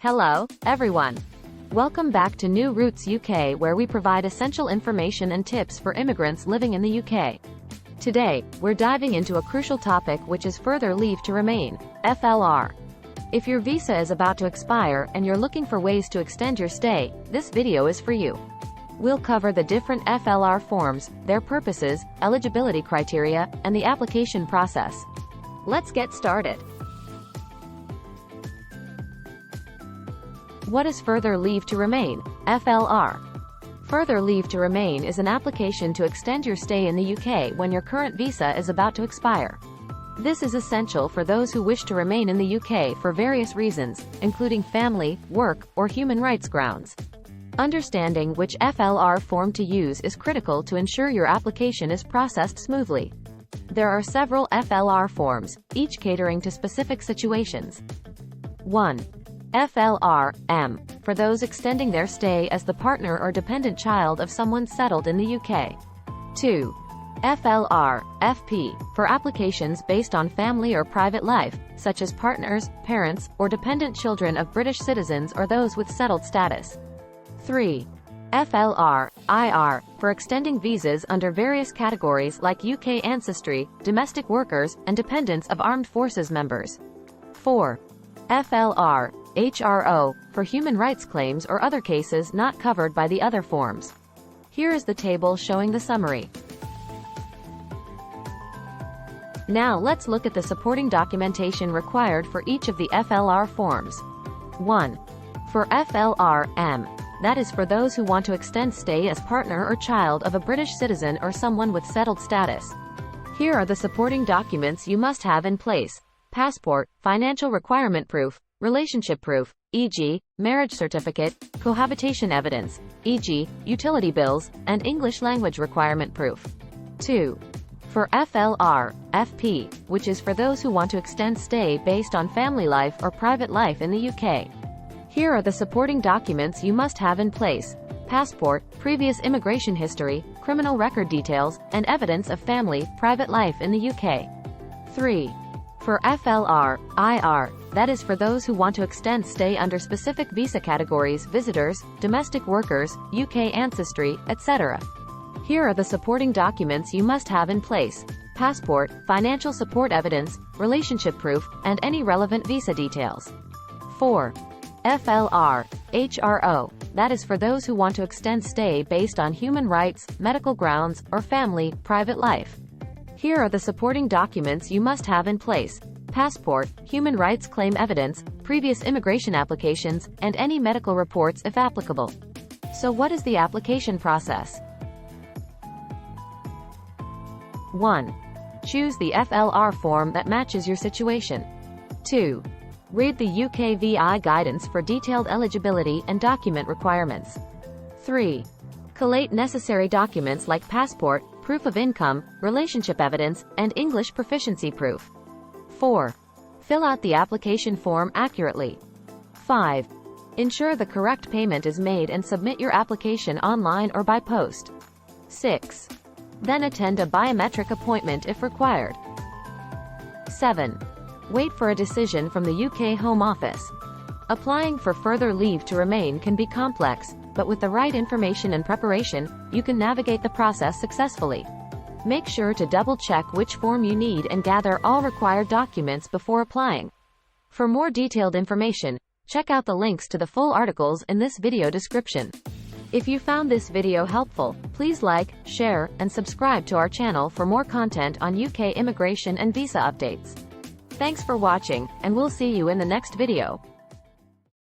Hello, everyone. Welcome back to New Routes UK, where we provide essential information and tips for immigrants living in the UK. Today, we're diving into a crucial topic, which is Further Leave to Remain, FLR. If your visa is about to expire and you're looking for ways to extend your stay, this video is for you. We'll cover the different FLR forms, their purposes, eligibility criteria, and the application process. Let's get started. What is Further Leave to Remain, FLR? Further Leave to Remain is an application to extend your stay in the UK when your current visa is about to expire. This is essential for those who wish to remain in the UK for various reasons, including family, work, or human rights grounds. Understanding which FLR form to use is critical to ensure your application is processed smoothly. There are several FLR forms, each catering to specific situations. 1. FLR-M, for those extending their stay as the partner or dependent child of someone settled in the UK. 2. FLR-FP, for applications based on family or private life, such as partners, parents, or dependent children of British citizens or those with settled status. 3. FLR-IR, for extending visas under various categories like UK ancestry, domestic workers, and dependents of armed forces members. 4. FLR-HRO, for human rights claims or other cases not covered by the other forms. Here is the table showing the summary. Now let's look at the supporting documentation required for each of the FLR forms. 1. For FLR-M, that is for those who want to extend stay as partner or child of a British citizen or someone with settled status. Here are the supporting documents you must have in place: passport, financial requirement proof, relationship proof, e.g., marriage certificate, cohabitation evidence, e.g., utility bills, and English language requirement proof. 2. For FLR-FP, which is for those who want to extend stay based on family life or private life in the UK. Here are the supporting documents you must have in place: passport, previous immigration history, criminal record details, and evidence of family, private life in the UK. 3. For FLR-IR, that is for those who want to extend stay under specific visa categories: visitors, domestic workers, UK ancestry, etc. Here are the supporting documents you must have in place: passport, financial support evidence, relationship proof, and any relevant visa details. 4. FLR-HRO, that is for those who want to extend stay based on human rights, medical grounds, or family, private life. Here are the supporting documents you must have in place: passport, human rights claim evidence, previous immigration applications, and any medical reports if applicable. So what is the application process? 1. Choose the FLR form that matches your situation. 2. Read the UKVI guidance for detailed eligibility and document requirements. 3. Collate necessary documents like passport, proof of income, relationship evidence, and English proficiency proof. 4. Fill out the application form accurately. 5. Ensure the correct payment is made and submit your application online or by post. 6. Then attend a biometric appointment if required. 7. Wait for a decision from the UK Home Office. Applying for Further Leave to Remain can be complex, but with the right information and preparation, you can navigate the process successfully. Make sure to double-check which form you need and gather all required documents before applying. For more detailed information, check out the links to the full articles in this video description. If you found this video helpful, please like, share, and subscribe to our channel for more content on UK immigration and visa updates. Thanks for watching, and we'll see you in the next video.